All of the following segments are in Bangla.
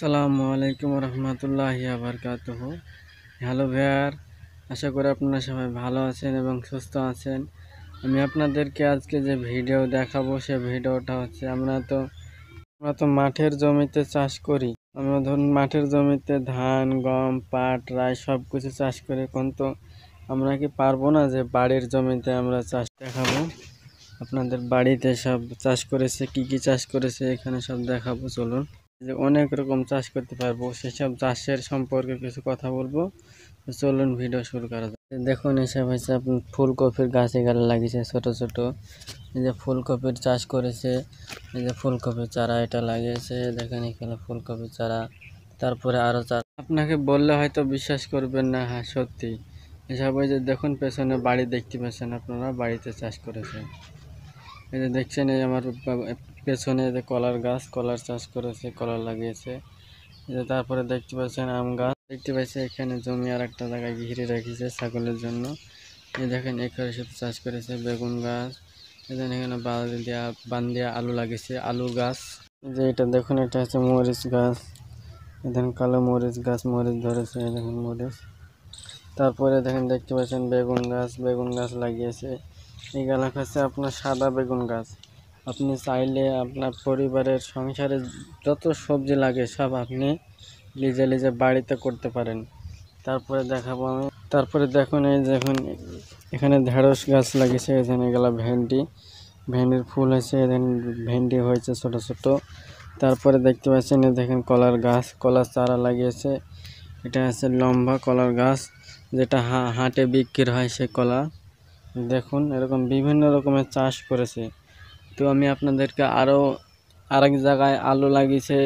আসসালামু আলাইকুম রহমতুল্লাহি বারাকাতুহু। হ্যালো ভিউয়ার, আশা করি আপনারা সবাই ভালো আছেন এবং সুস্থ আছেন। আমি আপনাদেরকে আজকে যে ভিডিও দেখাবো সে ভিডিওটা হচ্ছে আমরা তো মাঠের জমিতে চাষ করি। আমরা ধরুন মাঠের জমিতে ধান, গম, পাট, রাই সব কিছু চাষ করি, কিন্তু আমরা কি পারবো না যে বাড়ির জমিতে আমরা চাষ দেখাবো? আপনাদের বাড়িতে সব চাষ করেছে, কি কি চাষ করেছে এখানে সব দেখাবো। চলুন, যে অনেক রকম চাষ করতে পারবো সেসব চাষের সম্পর্কে কিছু কথা বলবো। তো চলুন ভিডিও শুরু করা যাক। দেখুন, এসব হচ্ছে আপনার ফুলকপির গাছ এখানে লাগিয়েছে ছোট ছোট। এই যে ফুলকপির চাষ করেছে, এই যে ফুলকপির চারা এটা লাগিয়েছে, দেখেন এখানে ফুলকপির চারা। তারপরে আরো চারা আপনাকে বললে হয়তো বিশ্বাস করবেন না। হ্যাঁ, সত্যি এসব। ওই যে দেখুন পেছনে বাড়ি দেখতে পাচ্ছেন, আপনারা বাড়িতে চাষ করেছে। এই যে দেখছেন, এই আমার পেছনে যে কলার গাছ, কলার চাষ করেছে, কলা লাগিয়েছে। এই যে তারপরে দেখতে পাচ্ছেন আম গাছ দেখতে পাচ্ছি। এখানে জমি আর একটা জায়গায় ঘিরে রেখেছে ছাগলের জন্য। এই দেখেন এখানে সাথে চাষ করেছে বেগুন গাছ। এখানে বান্দিয়া আলু লাগিয়েছে, আলু গাছ। যে এটা দেখুন, এটা হচ্ছে মরিচ গাছ। দেখেন কালো মরিচ গাছ, মরিচ ধরেছে, দেখেন মরিচ। তারপরে দেখেন দেখতে পাচ্ছেন বেগুন গাছ, বেগুন গাছ লাগিয়েছে। এই গাছ হচ্ছে আপনার সাদা বেগুন গাছ। আপনি চাইলে আপনার পরিবারের সংসারে যত সবজি লাগে সব আপনি নিজে নিজে বাড়িতে করতে পারেন। তারপরে দেখাবো আমি। তারপরে দেখুন, এই দেখুন এখানে ঢেঁড়স গাছ লাগিয়েছে। এখানে গেল ভেন্ডি, ভেন্ডির ফুল হয়েছে, এখানে ভেন্ডি হয়েছে ছোট ছোট। তারপরে দেখতে পাচ্ছেন এই দেখেন কলার গাছ, কলার চারা লাগিয়েছে। এটা হচ্ছে লম্বা কলার গাছ, যেটা হাটে বিক্রি হয় সে কলা। দেখুন এরকম বিভিন্ন রকমের চাষ করেছে। তো আমি আপনাদেরকে আরও আরেক জায়গায় আলু লাগিয়েছে,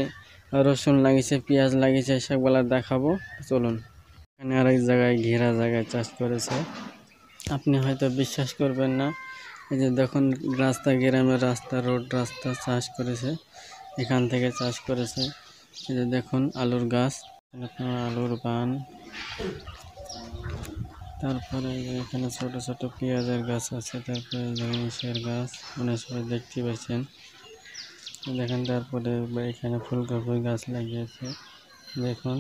রসুন লাগিয়েছে, পেঁয়াজ লাগিয়েছে, সেগুলো দেখাবো। চলুন, এখানে আরেক জায়গায় ঘেরা জায়গায় চাষ করেছে। আপনি হয়তো বিশ্বাস করবেন না। এই যে দেখুন রাস্তা, গ্রামের রাস্তা, রোড রাস্তা চাষ করেছে, এখান থেকে চাষ করেছে। এই যে দেখুন আলুর গাছ, আলুর বান। তারপরে এখানে ছোট ছোট পেঁয়াজের গাছ আছে। তারপরে ধনেশের গাছ, অনেক সবাই দেখতে পাচ্ছেন দেখেন। তারপরে এখানে ফুলকপির গাছ লাগিয়েছে, দেখুন।